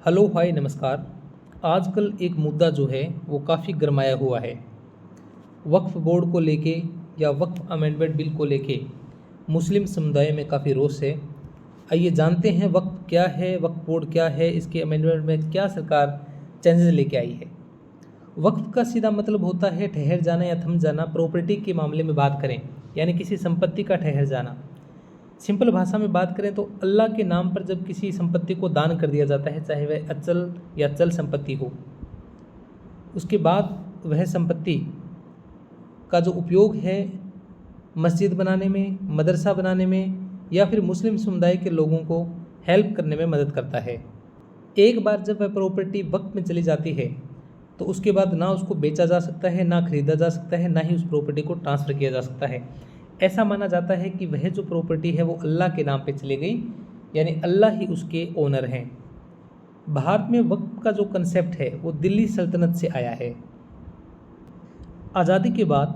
Hello hi नमस्कार। आजकल एक मुद्दा जो है वो काफ़ी गरमाया हुआ है। वक्फ बोर्ड को लेके या वक्फ अमेंडमेंट बिल को लेके मुस्लिम समुदाय में काफ़ी रोष है। आइए जानते हैं वक्फ क्या है, वक्फ बोर्ड क्या है, इसके अमेंडमेंट में क्या सरकार चेंजेस लेके आई है। वक्फ का सीधा मतलब होता है ठहर जाना या थम जाना। प्रॉपर्टी के मामले में बात करें यानी किसी संपत्ति का ठहर जाना। सिंपल भाषा में बात करें तो अल्लाह के नाम पर जब किसी संपत्ति को दान कर दिया जाता है, चाहे वह अचल या चल संपत्ति हो, उसके बाद वह संपत्ति का जो उपयोग है मस्जिद बनाने में, मदरसा बनाने में या फिर मुस्लिम समुदाय के लोगों को हेल्प करने में मदद करता है। एक बार जब वह प्रॉपर्टी वक्त में चली जाती है तो उसके बाद ना उसको बेचा जा सकता है, ना खरीदा जा सकता है, ना ही उस प्रॉपर्टी को ट्रांसफ़र किया जा सकता है। ऐसा माना जाता है कि वह जो प्रॉपर्टी है वो अल्लाह के नाम पे चली गई, यानी अल्लाह ही उसके ओनर हैं। भारत में वक्फ का जो कंसेप्ट है वो दिल्ली सल्तनत से आया है। आज़ादी के बाद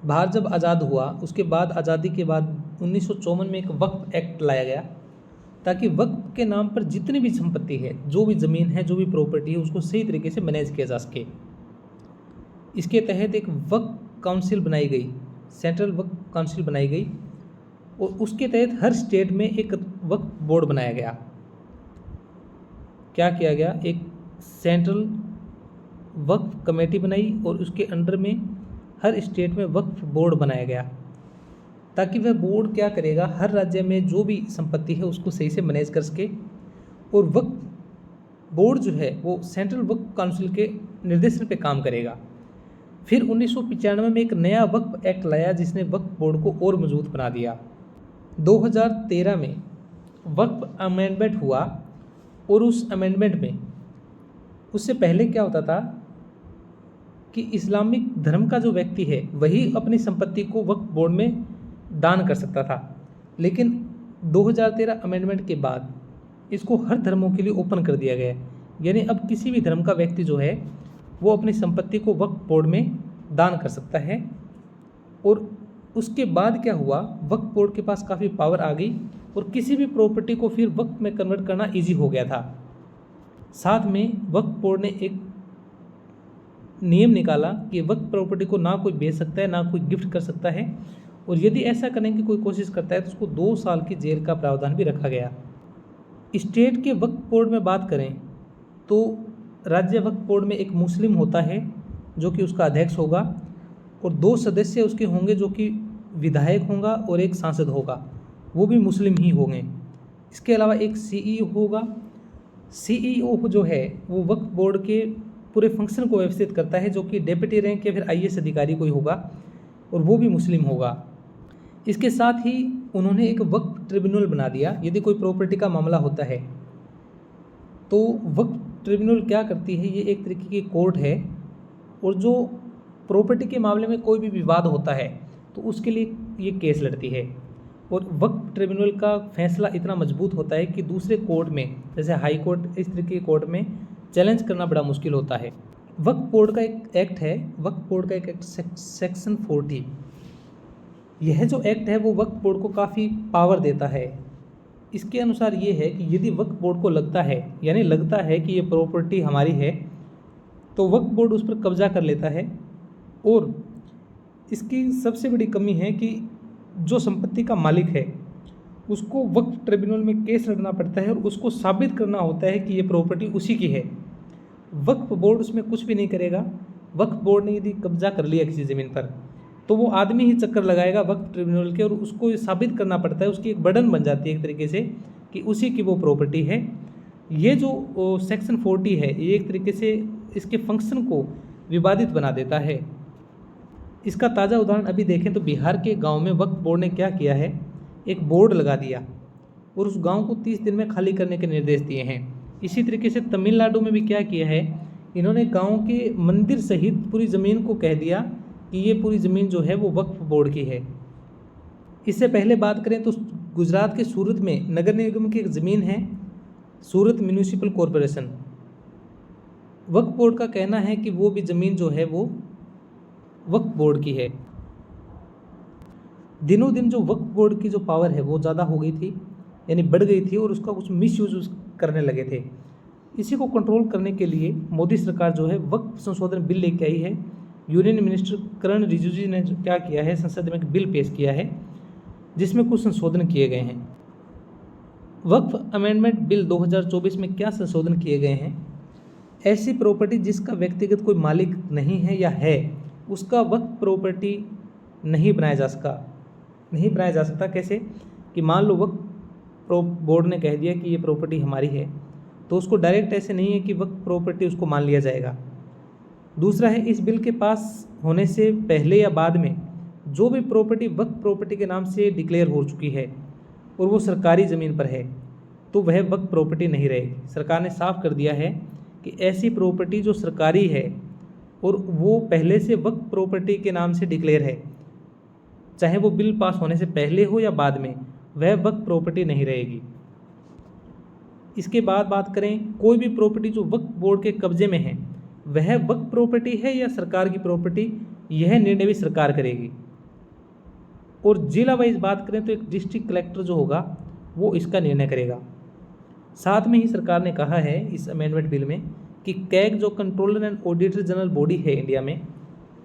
भारत जब आज़ाद हुआ उसके बाद आज़ादी के बाद 1954 में एक वक्फ एक्ट लाया गया ताकि वक्फ के नाम पर जितनी भी संपत्ति है, जो भी ज़मीन है, जो भी प्रॉपर्टी है, उसको सही तरीके से मैनेज किया जा सके। इसके तहत एक वक्फ काउंसिल बनाई गई, सेंट्रल वक्फ काउंसिल बनाई गई और उसके तहत हर स्टेट में एक वक्फ बोर्ड बनाया गया। क्या किया गया, एक सेंट्रल वक्फ कमेटी बनाई और उसके अंडर में हर स्टेट में वक्फ बोर्ड बनाया गया ताकि वह बोर्ड क्या करेगा, हर राज्य में जो भी संपत्ति है उसको सही से मैनेज कर सके। और वक्फ बोर्ड जो है वो सेंट्रल वक्फ काउंसिल के निर्देशन पे काम करेगा। फिर 1995 में एक नया वक्फ एक्ट लाया जिसने वक्फ बोर्ड को और मजबूत बना दिया। 2013 में वक्फ अमेंडमेंट हुआ और उस अमेंडमेंट में, उससे पहले क्या होता था कि इस्लामिक धर्म का जो व्यक्ति है वही अपनी संपत्ति को वक्फ बोर्ड में दान कर सकता था, लेकिन 2013 अमेंडमेंट के बाद इसको हर धर्मों के लिए ओपन कर दिया गया। यानी अब किसी भी धर्म का व्यक्ति जो है वो अपनी संपत्ति को वक्फ बोर्ड में दान कर सकता है। और उसके बाद क्या हुआ, वक्फ बोर्ड के पास काफ़ी पावर आ गई और किसी भी प्रॉपर्टी को फिर वक्फ में कन्वर्ट करना इजी हो गया था। साथ में वक्फ बोर्ड ने एक नियम निकाला कि वक्फ प्रॉपर्टी को ना कोई बेच सकता है, ना कोई गिफ्ट कर सकता है, और यदि ऐसा करने की कोई कोशिश करता है तो उसको 2 साल की जेल का प्रावधान भी रखा गया। स्टेट के वक्फ बोर्ड में बात करें तो राज्य वक्फ बोर्ड में एक मुस्लिम होता है जो कि उसका अध्यक्ष होगा और 2 सदस्य उसके होंगे जो कि विधायक होगा और एक सांसद होगा, वो भी मुस्लिम ही होंगे। इसके अलावा एक सीईओ होगा। सीईओ जो है वो वक्फ बोर्ड के पूरे फंक्शन को व्यवस्थित करता है, जो कि डेप्यूटी रैंक या फिर आईएएस अधिकारी कोई होगा और वो भी मुस्लिम होगा। इसके साथ ही उन्होंने एक वक्फ ट्रिब्यूनल बना दिया। यदि कोई प्रॉपर्टी का मामला होता है तो वक्फ ट्रिब्यूनल क्या करती है, ये एक तरीके की कोर्ट है और जो प्रॉपर्टी के मामले में कोई भी विवाद होता है तो उसके लिए ये केस लड़ती है। और वक्फ ट्रिब्यूनल का फैसला इतना मजबूत होता है कि दूसरे कोर्ट में, जैसे हाई कोर्ट, इस तरीके के कोर्ट में चैलेंज करना बड़ा मुश्किल होता है। वक्फ बोर्ड का एक एक्ट है, वक्फ बोर्ड का एक एक्ट सेक्शन 40। यह जो एक्ट है वो वक्फ बोर्ड को काफ़ी पावर देता है। इसके अनुसार ये है कि यदि वक्फ बोर्ड को लगता है, यानी लगता है कि ये प्रॉपर्टी हमारी है, तो वक्फ बोर्ड उस पर कब्जा कर लेता है। और इसकी सबसे बड़ी कमी है कि जो संपत्ति का मालिक है उसको वक्फ ट्रिब्यूनल में केस लड़ना पड़ता है और उसको साबित करना होता है कि ये प्रॉपर्टी उसी की है। वक्फ बोर्ड उसमें कुछ भी नहीं करेगा। वक्फ बोर्ड ने यदि कब्जा कर लिया किसी ज़मीन पर तो वो आदमी ही चक्कर लगाएगा वक्फ ट्रिब्यूनल के और उसको साबित करना पड़ता है, उसकी एक बर्डन बन जाती है एक तरीके से कि उसी की वो प्रॉपर्टी है। ये जो सेक्शन 40 है ये एक तरीके से इसके फंक्शन को विवादित बना देता है। इसका ताज़ा उदाहरण अभी देखें तो बिहार के गांव में वक्फ बोर्ड ने क्या किया है, एक बोर्ड लगा दिया और उस गांव को 30 दिन में खाली करने के निर्देश दिए हैं। इसी तरीके से तमिलनाडु में भी क्या किया है, इन्होंने गांव के मंदिर सहित पूरी ज़मीन को कह दिया कि ये पूरी ज़मीन जो है वो वक्फ बोर्ड की है। इससे पहले बात करें तो गुजरात के सूरत में नगर निगम की एक ज़मीन है, सूरत म्यूनिसिपल कॉरपोरेशन। वक्फ बोर्ड का कहना है कि वो भी ज़मीन जो है वो वक्फ बोर्ड की है। दिनों दिन जो वक्फ बोर्ड की जो पावर है वो ज़्यादा हो गई थी, यानी बढ़ गई थी और उसका कुछ मिसयूज करने लगे थे। इसी को कंट्रोल करने के लिए मोदी सरकार जो है वक्फ संशोधन बिल लेके आई है। यूनियन मिनिस्टर किरण रिजिजू ने क्या किया है, संसद में एक बिल पेश किया है जिसमें कुछ संशोधन किए गए हैं। वक्फ अमेंडमेंट बिल 2024 में क्या संशोधन किए गए हैं? ऐसी प्रॉपर्टी जिसका व्यक्तिगत कोई मालिक नहीं है या है, उसका वक्फ प्रॉपर्टी नहीं बनाया जा सकता। कैसे कि मान लो वक्फ बोर्ड ने कह दिया कि ये प्रॉपर्टी हमारी है, तो उसको डायरेक्ट ऐसे नहीं है कि वक्फ प्रॉपर्टी उसको मान लिया जाएगा। दूसरा है, इस बिल के पास होने से पहले या बाद में जो भी प्रॉपर्टी वक्फ प्रॉपर्टी के नाम से डिक्लेयर हो चुकी है और वो सरकारी ज़मीन पर है, तो वह वक्फ प्रॉपर्टी नहीं रहेगी। सरकार ने साफ कर दिया है कि ऐसी प्रॉपर्टी जो सरकारी है और वो पहले से वक्फ प्रॉपर्टी के नाम से डिक्लेयर है, चाहे वो बिल पास होने से पहले हो या बाद में, वह वक्फ प्रॉपर्टी नहीं रहेगी। इसके बाद बात करें, कोई भी प्रॉपर्टी जो वक्फ बोर्ड के कब्जे में है वह वक्फ प्रॉपर्टी है या सरकार की प्रॉपर्टी, यह निर्णय भी सरकार करेगी। और जिला वाइज बात करें तो एक डिस्ट्रिक्ट कलेक्टर जो होगा वो इसका निर्णय करेगा। साथ में ही सरकार ने कहा है इस अमेंडमेंट बिल में कि कैग जो controller and auditor general body है इंडिया में,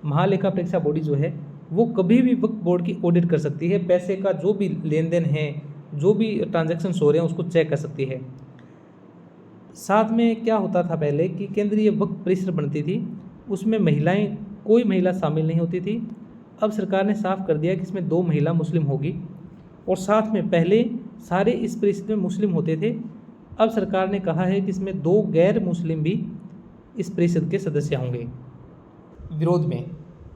महालेखा परीक्षा बॉडी जो है, वो कभी भी वक्फ बोर्ड की ऑडिट कर सकती है। पैसे का जो भी लेन देन है, जो भी ट्रांजैक्शन हो रहे हैं, उसको चेक कर सकती है। साथ में क्या होता था पहले कि केंद्रीय वक्फ परिषद बनती थी, उसमें महिलाएं, कोई महिला शामिल नहीं होती थी। अब सरकार ने साफ कर दिया कि इसमें 2 महिला मुस्लिम होगी। और साथ में पहले सारे इस परिषद में मुस्लिम होते थे, अब सरकार ने कहा है कि इसमें 2 गैर मुस्लिम भी इस परिषद के सदस्य होंगे। विरोध में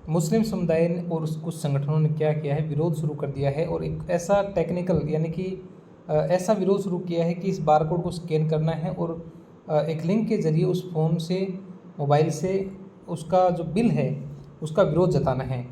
मुस्लिम समुदाय और कुछ संगठनों ने क्या किया है, विरोध शुरू कर दिया है और एक ऐसा टेक्निकल यानी कि ऐसा विरोध शुरू किया है कि इस बारकोड को स्कैन करना है और एक लिंक के जरिए उस फ़ोन से, मोबाइल से उसका जो बिल है उसका विरोध जताना है।